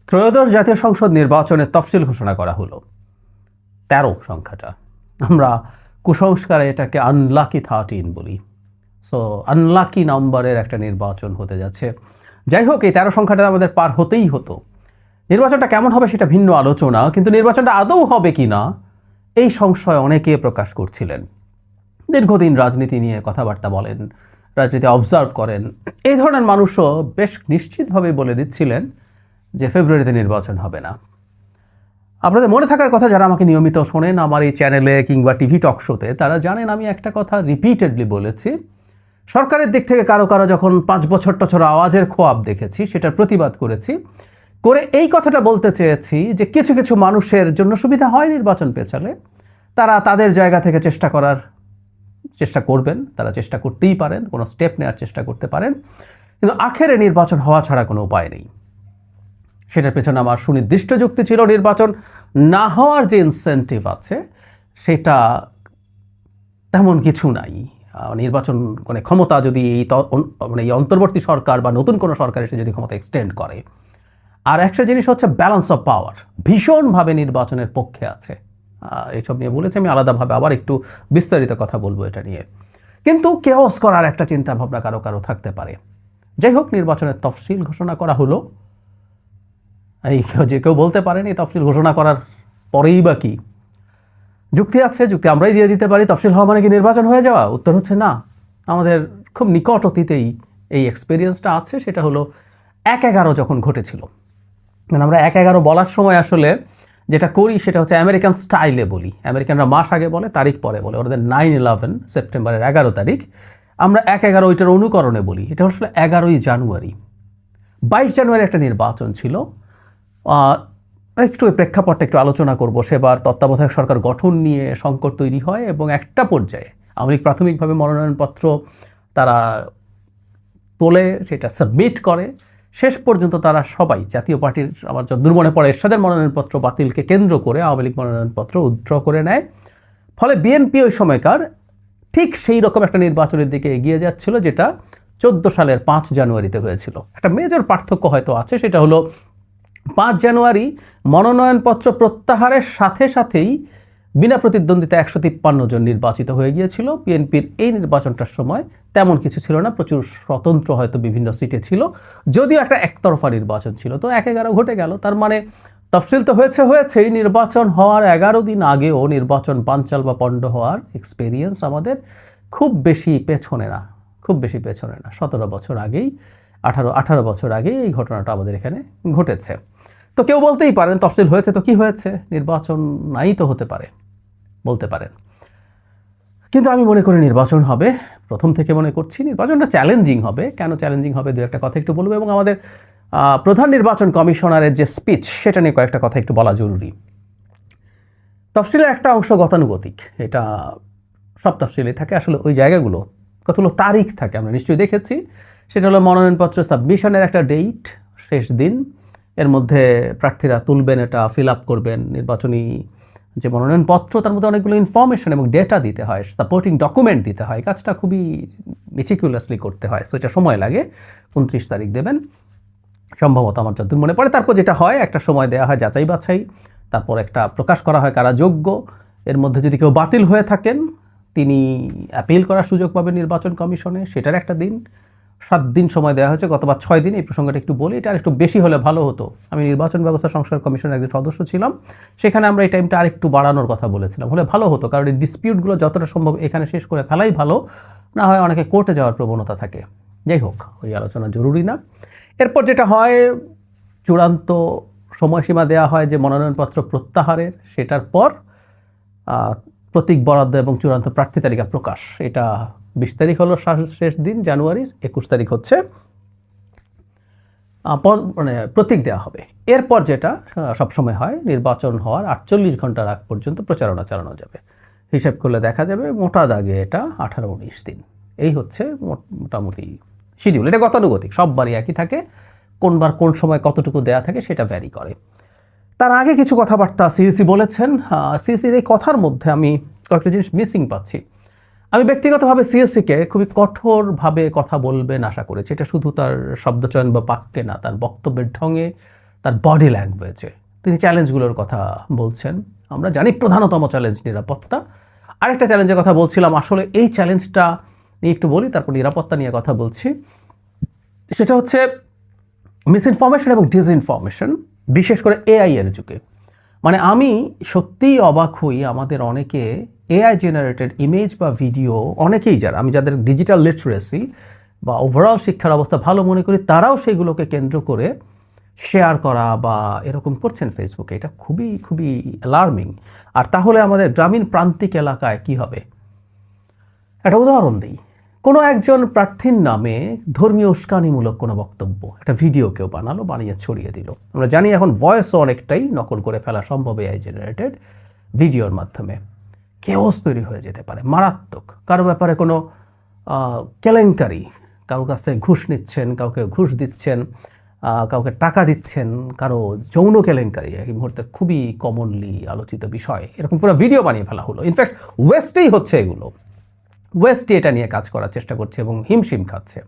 ত্রয়োদশ জাতীয় সংসদ নির্বাচনের তফসিল ঘোষণা করা হলো। 13 সংখ্যাটা, আমরা কুসংস্কারে এটাকে আনলাকি 13 বলি। সো আনলাকি নাম্বারের একটা নির্বাচন হতে যাচ্ছে। যাই হোক, এই 13 সংখ্যাটা আমাদের পার হতেই হতো। নির্বাচনটা কেমন হবে সেটা ভিন্ন আলোচনা, কিন্তু নির্বাচনটা আদৌ হবে কি না এই সংশয় অনেকে প্রকাশ করছিলেন। দীর্ঘদিন রাজনীতি নিয়ে কথাবার্তা বলেন, রাজনীতি অবজার্ভ করেন, এই ধরনের মানুষও বেশ নিশ্চিতভাবে বলে দিচ্ছিলেন যে ফেব্রুয়ারিতে নির্বাচন হবে না। আপনাদের মনে থাকার কথা, যারা আমাকে নিয়মিত শোনেন আমার এই চ্যানেলে কিংবা টিভি টক শোতে, তারা জানেন আমি একটা কথা রিপিটেডলি বলেছি। সরকারের দিক থেকে কারো কারো যখন 5 বছর আওয়াজের খোয়াব দেখেছি, সেটার প্রতিবাদ করেছি, করে এই কথাটা বলতে চেয়েছি যে কিছু কিছু মানুষের জন্য সুবিধা হয় নির্বাচন পেছালে, তারা তাদের জায়গা থেকে চেষ্টা করবেন, তারা চেষ্টা করতেই পারেন, কোনো স্টেপ নেওয়ার চেষ্টা করতে পারেন, কিন্তু আখেরে নির্বাচন হওয়া ছাড়া কোনো উপায় নেই। সেটার পেছনে আমার সুনির্দিষ্ট যুক্তি ছিল, নির্বাচন না হওয়ার যে ইনসেন্টিভ আছে সেটা তেমন কিছু নাই। নির্বাচন মানে ক্ষমতা যদি এই অন্তর্বর্তী সরকার বা নতুন কোনো সরকার এসে যদি ক্ষমতা এক্সটেন্ড করে। আর একটা জিনিস হচ্ছে ব্যালেন্স অফ পাওয়ার ভীষণভাবে নির্বাচনের পক্ষে আছে। এইসব নিয়ে বলেছি আমি আলাদাভাবে, আবার একটু বিস্তারিত কথা বলবো এটা নিয়ে। কিন্তু কেওস করার একটা চিন্তা ভাবনা কারো কারো থাকতে পারে। যাই হোক, নির্বাচনের তফসিল ঘোষণা করা হলো। এই যে কেউ বলতে পারেন এই তফসিল ঘোষণা করার পরেই বা কি যুক্তি আছে, যুক্তি আমরাই দিয়ে দিতে পারি, তফসিল হওয়া মানে কি নির্বাচন হয়ে যাওয়া? উত্তর হচ্ছে না। আমাদের খুব নিকট অতীতেই এই এক্সপিরিয়েন্সটা আছে। সেটা হলো 1/11 যখন ঘটেছিল। মানে আমরা 1/11 বলার সময় আসলে যেটা করি সেটা হচ্ছে আমেরিকান স্টাইলে বলি। আমেরিকানরা মাস আগে বলে, তারিখ পরে বলে। ওদের 9/11 সেপ্টেম্বরের 11 তারিখ, আমরা 1/11 ওইটার অনুকরণে বলি। এটা আসলে 11ই জানুয়ারি। 22 জানুয়ারি একটা নির্বাচন ছিল। একটু ওই প্রেক্ষাপটটা একটু আলোচনা করবো। সেবার তত্ত্বাবধায়ক সরকার গঠন নিয়ে সংকট তৈরি হয় এবং একটা পর্যায়ে আওয়ামী লীগ প্রাথমিকভাবে মনোনয়নপত্র তারা তোলে, সেটা সাবমিট করে। শেষ পর্যন্ত তারা সবাই, জাতীয় পার্টির আমার যত দূর মনে পড়ে, এরশাদের মনোনয়নপত্র বাতিলকে কেন্দ্র করে আওয়ামী লীগ মনোনয়নপত্র উইথড্র করে নেয়। ফলে বিএনপি ওই সময়কার ঠিক সেই রকম একটা নির্বাচনের দিকে এগিয়ে যাচ্ছিল, যেটা 14 সালের 5 জানুয়ারিতে হয়েছিল। একটা মেজর পার্থক্য হয়তো আছে, সেটা হলো 5 জানুয়ারি মনোনয়নপত্র প্রত্যাহারের সাথে সাথেই বিনা প্রতিদ্বন্দ্বিতা 153 জন নির্বাচিত হয়ে গিয়েছিল। বিএনপির এই নির্বাচনটার সময় তেমন কিছু ছিল না, প্রচুর স্বতন্ত্র হয়তো বিভিন্ন সিটে ছিল, যদিও একটা একতরফা নির্বাচন ছিল। তো 1/11 ঘটে গেল। তার মানে তফসিল তো হয়েছেই, নির্বাচন হওয়ার 11 দিন আগেও নির্বাচন বানচাল বা পণ্ড হওয়ার এক্সপেরিয়েন্স আমাদের খুব বেশি পেছনে না, 17 বছর আগেই, 18 বছর আগেই এই ঘটনাটা আমাদের এখানে ঘটেছে। তো কেউ বলতেই পারেন তফসিল হয়েছে তো কি হয়েছে, নির্বাচন নাই তো হতে পারে, বলতে পারেন। কিন্তু আমি মনে করি নির্বাচন হবে। প্রথম থেকে মনে করছি নির্বাচনটা চ্যালেঞ্জিং হবে। কেন চ্যালেঞ্জিং হবে দু একটা কথা একটু বলবো, এবং আমাদের প্রধান নির্বাচন কমিশনারের যে স্পিচ সেটা নিয়ে কয়েকটা কথা একটু বলা জরুরি। তফসিলের একটা অংশ গতানুগতিক, এটা সব তফসিলে থাকে। আসলে ওই জায়গাগুলো কতগুলো তারিখ থাকে আমরা নিশ্চয়ই দেখেছি। সেটা হলো মনোনয়নপত্র সাবমিশনের একটা ডেট, শেষ দিন, এর মধ্যে প্রার্থীরা তুলবেন, এটা ফিল আপ করবেন। নির্বাচনী যে মনোনয়নপত্র তার মধ্যে অনেকগুলো ইনফরমেশন এবং ডেটা দিতে হয়, সাপোর্টিং ডকুমেন্ট দিতে হয়। কাজটা খুবই মেটিকুলাসলি করতে হয়, সো এটা সময় লাগে। 29 তারিখ দেবেন সম্ভবত, আমার যতদূর মনে পড়ে। তারপর যেটা হয়, একটা সময় দেওয়া হয় যাচাই বাছাই, তারপর একটা প্রকাশ করা হয় কারা যোগ্য। এর মধ্যে যদি কেউ বাতিল হয়ে থাকেন তিনি অ্যাপিল করার সুযোগ পাবেন নির্বাচন কমিশনে, সেটার একটা দিন। 7 দিন সময় দেওয়া হয়েছে, গতবার 6 দিন। এই প্রসঙ্গটা একটু বলি, এটা আরেকটু বেশি হলে ভালো হতো। আমি নির্বাচন ব্যবস্থা সংস্কার কমিশনের একজন সদস্য ছিলাম, সেখানে আমরা এই টাইমটা আরেকটু বাড়ানোর কথা বলেছিলাম, হলে ভালো হতো। কারণ এই ডিসপিউটগুলো যতটা সম্ভব এখানে শেষ করে ফেলাই ভালো, না হয় অনেকে কোর্টে যাওয়ার প্রবণতা থাকে। যাই হোক, ওই আলোচনা জরুরি না। এরপর যেটা হয়, চূড়ান্ত সময়সীমা দেওয়া হয় যে মনোনয়নপত্র প্রত্যাহারের, সেটার পর প্রতীক বরাদ্দ এবং চূড়ান্ত প্রার্থী তালিকা প্রকাশ। এটা 20 তারিখ হলো শেষ দিন জানুয়ারির, 21 তারিখ হচ্ছে মানে প্রতীক দেওয়া হবে। এরপর যেটা সবসময় হয়, নির্বাচন হওয়ার 48 ঘন্টার আগ পর্যন্ত প্রচারণা চালানো যাবে। হিসাব করলে দেখা যাবে মোটা দাগে এটা 18-19 দিন। এই হচ্ছে মোটামুটি শিডিউল। এটা গতানুগতিক, সববারই একই থাকে। কোনবার কোন সময় কতটুকু দেয়া থাকে সেটা ভ্যারি করে। তার আগে কিছু কথাবার্তা সিইসি বলেছেন। সিইসির এই কথার মধ্যে আমি কয়েকটা জিনিস মিসিং পাচ্ছি। আমি ব্যক্তিগতভাবে সিএসসিকে খুবই কঠোরভাবে কথা বলবেন আশা করেছি। এটা শুধু তার শব্দচয়ন বা বাক্যে না, তার বক্তব্যের ঢঙে, তার বডি ল্যাঙ্গুয়েজে তিনি চ্যালেঞ্জগুলোর কথা বলছেন। আমরা জানি প্রধানতম চ্যালেঞ্জ নিরাপত্তা। আরেকটা চ্যালেঞ্জের কথা বলছিলাম, আসলে এই চ্যালেঞ্জটা নিয়ে একটু বলি, তারপর নিরাপত্তা নিয়ে কথা বলছি। সেটা হচ্ছে মিসইনফরমেশন এবং ডিসইনফরমেশন, বিশেষ করে এআই এর যুগে। মানে আমি সত্যিই অবাক হই, আমাদের অনেকে এআই জেনারেটেড ইমেজ বা ভিডিও, অনেকেই আমি যাদের ডিজিটাল লিটারেসি বা ওভারঅল শিক্ষার অবস্থা ভালো মনে করি, তারাও সেগুলোকে কেন্দ্র করে শেয়ার করা বা এরকম করছেন ফেসবুকে। এটা খুবই খুবই অ্যালার্মিং। আর তাহলে আমাদের গ্রামীণ প্রান্তিক এলাকায় কি হবে? একটা উদাহরণ দিই, কোনো একজন প্রার্থীর নামে ধর্মীয় উস্কানিমূলক কোনো বক্তব্য, একটা ভিডিও কেউ বানালো, বানিয়ে ছড়িয়ে দিল। আমরা জানি এখন ভয়েসও অনেকটাই নকল করে ফেলা সম্ভব এআই জেনারেটেড ভিডিওর মাধ্যমে। কেওস তৈরি হয়ে যেতে পারে মারাত্মক। কারো ব্যাপারে কোনো কেলেঙ্কারি, কারো কাছে ঘুষ নিচ্ছেন, কাউকে ঘুষ দিচ্ছেন, কাউকে টাকা দিচ্ছেন, কারো যৌন কেলেঙ্কারি এই মুহূর্তে খুবই কমনলি আলোচিত বিষয়, এরকম পুরো ভিডিও বানিয়ে ফেলা হলো। ইনফ্যাক্ট ওয়েস্টেই হচ্ছে এগুলো, ওয়েস্টে এটা নিয়ে কাজ করার চেষ্টা করছে এবং হিমশিম খাচ্ছে।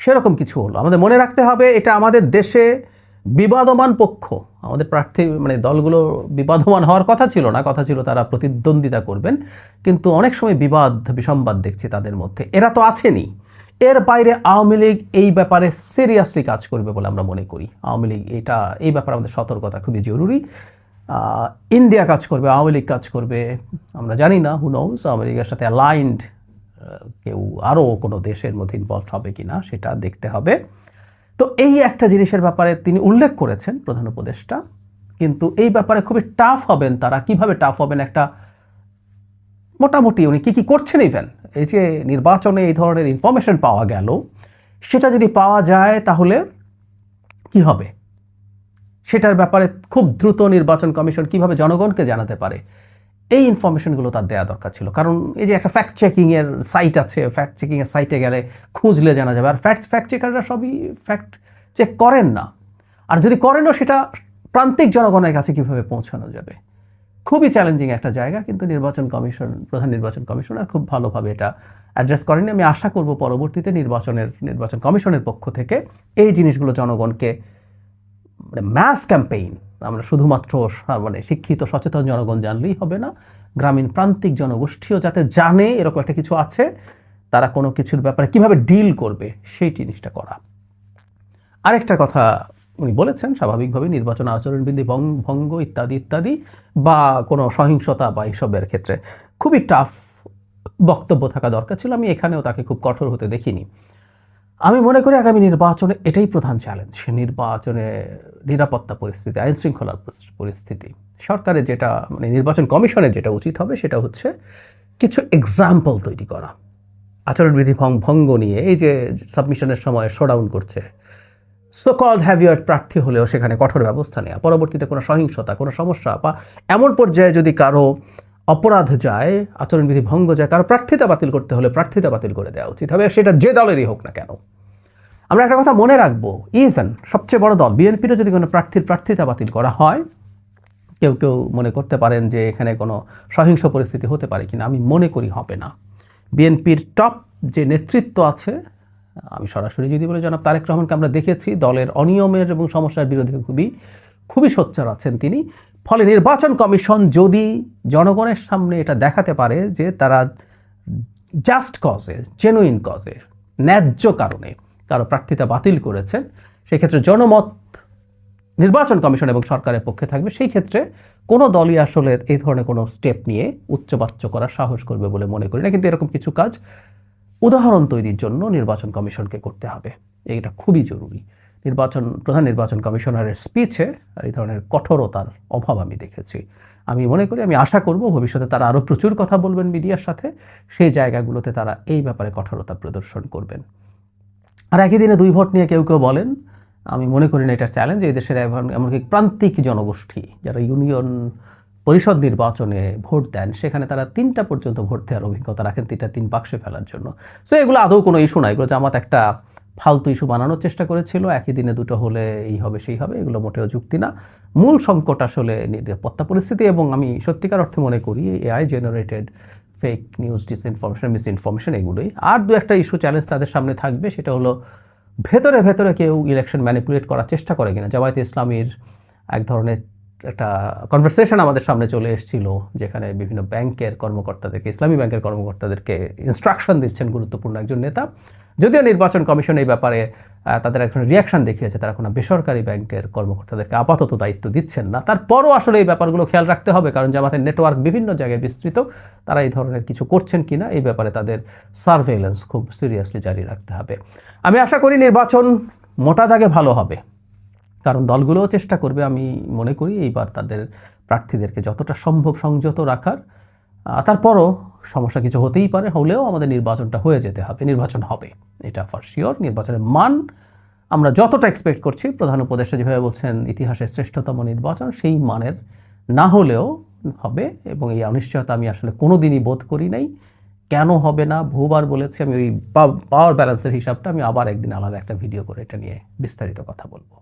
সেরকম কিছু হলো। আমাদের মনে রাখতে হবে, এটা আমাদের দেশে বিবাদমান পক্ষ, আমাদের প্রার্থী মানে দলগুলো বিবাদমান হওয়ার কথা ছিল না, কথা ছিল তারা প্রতিদ্বন্দ্বিতা করবেন, কিন্তু অনেক সময় বিবাদ বিসম্বাদ দেখছি তাদের মধ্যে। এরা তো আছেনই, এর বাইরে আওয়ামী লীগ এই ব্যাপারে সিরিয়াসলি কাজ করবে বলে আমরা মনে করি। আওয়ামী লীগ এই ব্যাপারে আমাদের সতর্কতা খুবই জরুরি। ইন্ডিয়া কাজ করবে, আওয়ামী লীগ কাজ করবে, আমরা জানি না, হু নোজ আওয়ামী লীগের সাথে অ্যালাইন্ড কেউ আরও কোনো দেশের মধ্যে ইনভলভ হবে কি না সেটা দেখতে হবে। তো এই একটা জিনিসের ব্যাপারে তিনি উল্লেখ করেছেন প্রধান উপদেষ্টা, কিন্তু এই ব্যাপারে খুবই টাফ হবেন তারা। কিভাবে টাফ হবেন? একটা মোটামুটি উনি কী করছেন, ইভেন এই যে নির্বাচনে এই ধরনের ইনফরমেশন পাওয়া গেল, সেটা যদি পাওয়া যায় তাহলে কি হবে সেটার ব্যাপারে খুব দ্রুত নির্বাচন কমিশন কিভাবে জনগণকে জানাতে পারে, এই ইনফরমেশনগুলো তার দেওয়া দরকার ছিল। কারণ এই যে একটা ফ্যাক্ট চেকিংয়ের সাইট আছে, ফ্যাক্ট চেকিংয়ের সাইটে গেলে খুঁজলে জানা যাবে। আর ফ্যাক্ট চেকাররা সবই ফ্যাক্ট চেক করেন না, আর যদি করেনও সেটা প্রান্তিক জনগণের কাছে কীভাবে পৌঁছানো যাবে? খুবই চ্যালেঞ্জিং একটা জায়গা। কিন্তু প্রধান নির্বাচন কমিশনার খুব ভালোভাবে এটা অ্যাড্রেস করেনি। আমি আশা করব পরবর্তীতে নির্বাচন কমিশনের পক্ষ থেকে এই জিনিসগুলো জনগণকে, মানে ম্যাস ক্যাম্পেইন, আমরা শুধুমাত্র মানে শিক্ষিত সচেতন জনগণ জানলেই হবে না, গ্রামীণ প্রান্তিক জনগোষ্ঠীও যাতে জানে এরকম একটা কিছু আছে, তারা কোনো কিছুর ব্যাপারে কিভাবে ডিল করবে সেই জিনিসটা করা। আরেকটা কথা উনি বলেছেন, স্বাভাবিকভাবে নির্বাচন আচরণবিধি ভঙ্গ ইত্যাদি ইত্যাদি বা কোনো সহিংসতা বা এইসবের ক্ষেত্রে খুবই টাফ বক্তব্য থাকা দরকার ছিল। আমি এখানেও তাকে খুব কঠোর হতে দেখিনি। আমি মনে করি আগামী নির্বাচনে এটাই প্রধান চ্যালেঞ্জ, নির্বাচনে নিরাপত্তা পরিস্থিতি, আইন শৃঙ্খলার পরিস্থিতি। সরকারের যেটা, মানে নির্বাচন কমিশনের যেটা উচিত হবে সেটা হচ্ছে কিছু এক্সাম্পল তৈরি করা। আচরণবিধি ভঙ্গ নিয়ে এই যে সাবমিশনের সময় শোডাউন করছে, সোকল্ড হ্যাভিয়ার্ড প্রার্থী হলেও সেখানে কঠোর ব্যবস্থা নেওয়া, পরবর্তীতে কোনো সহিংসতা, কোনো সমস্যা বা এমন পর্যায়ে যদি কারো অপরাধ যায়, আচরণবিধি ভঙ্গ যায়, কারো প্রার্থিতা বাতিল করতে হলে প্রার্থিতা বাতিল করে দেওয়া উচিত হবে, সেটা যে দলেরই হোক না কেন। আমরা একটা কথা মনে রাখবো, ইভেন সবচেয়ে বড় দল বিএনপিরও যদি কোনো প্রার্থিতা বাতিল করা হয়, কেউ কেউ মনে করতে পারেন যে এখানে কোনো সহিংস পরিস্থিতি হতে পারে কিনা, আমি মনে করি হবে না। বিএনপির টপ যে নেতৃত্ব আছে, আমি সরাসরি যদি বলে জনাব তারেক রহমানকে আমরা দেখেছি দলের অনিয়মের এবং সমস্যার বিরুদ্ধে খুবই সোচ্চার আছেন তিনি। ফলে নির্বাচন কমিশন যদি জনগণের সামনে এটা দেখাতে পারে যে তারা জাস্ট কজে, জেনুইন কজে, ন্যায্য কারণে কারো প্রার্থিতা বাতিল করেছেন, সেক্ষেত্রে জনমত নির্বাচন কমিশন এবং সরকারের পক্ষে থাকবে। সেই ক্ষেত্রে কোনো দলই আসলে এই ধরনের কোনো স্টেপ নিয়ে উচ্চবাচ্য করার সাহস করবে বলে মনে করি না। কিন্তু এরকম কিছু কাজ উদাহরণ তৈরির জন্য নির্বাচন কমিশনকে করতে হবে, এটা খুবই জরুরি। প্রধান নির্বাচন কমিশনারের স্পিচে এই ধরনের কঠোরতার অভাব আমি দেখেছি। আমি মনে করি, আমি আশা করব ভবিষ্যতে তারা আরও প্রচুর কথা বলবেন মিডিয়ার সাথে, সেই জায়গাগুলোতে তারা এই ব্যাপারে কঠোরতা প্রদর্শন করবেন। আর একই দিনে 2 ভোট নিয়ে কেউ কেউ বলেন, আমি মনে করি না এটা চ্যালেঞ্জ। এই দেশের এমনকি প্রান্তিক জনগোষ্ঠী যারা ইউনিয়ন পরিষদ নির্বাচনে ভোট দেন, সেখানে তারা 3টা পর্যন্ত ভোট দেওয়ার অভিজ্ঞতা রাখেন, 3 বাক্সে ফেলার জন্য। সো এগুলো আদৌ কোনো ইস্যু না, এগুলো জামাত একটা ফালতু ইস্যু বানানোর চেষ্টা করেছিল, একই দিনে 2টো হলে এই হবে সেই হবে, এগুলো মোটেও যুক্তি না। মূল সংকট আসলে নিরাপত্তা পরিস্থিতি, এবং আমি সত্যিকার অর্থে মনে করি AI generated fake news, disinformation, misinformation, এগুলোই। আর 2-একটা ইস্যু চ্যালেঞ্জ তাদের সামনে থাকবে, সেটা হলো ভেতরে ভেতরে কেউ ইলেকশন ম্যানিপুলেট করার চেষ্টা করে কিনা। জামায়াতে ইসলামীর এক ধরনের একটা কনভারসেশন আমাদের সামনে চলে এসেছিল, যেখানে বিভিন্ন ব্যাংকের কর্মকর্তাদেরকে, ইসলামী ব্যাংকের কর্মকর্তাদেরকে ইনস্ট্রাকশন দিচ্ছেন গুরুত্বপূর্ণ একজন নেতা। যদিও নির্বাচন কমিশন এই ব্যাপারে তাদের এখন রিয়াকশন দেখিয়েছে, তারা কোনো বেসরকারি ব্যাংকের কর্মকর্তাদেরকে আপাতত দায়িত্ব দিচ্ছেন না। তারপরও আসলে এই ব্যাপারগুলো খেয়াল রাখতে হবে, কারণ জামাতের নেটওয়ার্ক বিভিন্ন জায়গায় বিস্তৃত। তারা এই ধরনের কিছু করছেন কিনা এই ব্যাপারে তাদের সার্ভেলেন্স খুব সিরিয়াসলি জারি রাখতে হবে। আমি আশা করি নির্বাচন মোটা দাগে ভালো হবে, কারণ দলগুলোও চেষ্টা করবে, আমি মনে করি এইবার তাদের প্রার্থীদেরকে যতটা সম্ভব সংযত রাখার। তারপরও সমস্যা কিছু হতেই পারে, হলেও আমাদের নির্বাচনটা হয়ে যেতে হবে, নির্বাচন হবে, এটা ফর শিওর। নির্বাচনের মান আমরা যতটা এক্সপেক্ট করছি, প্রধান উপদেষ্টা যেভাবে বলছেন ইতিহাসের শ্রেষ্ঠতম নির্বাচন, সেই মানের না হলেও হবে। এবং এই অনিশ্চয়তা আমি আসলে কোনো দিনই বোধ করি নাই। কেন হবে না বহুবার বলেছি, আমি ওই পাওয়ার ব্যালেন্সের হিসাবটা আমি আবার একদিন আলাদা একটা ভিডিও করে এটা নিয়ে বিস্তারিত কথা বলবো।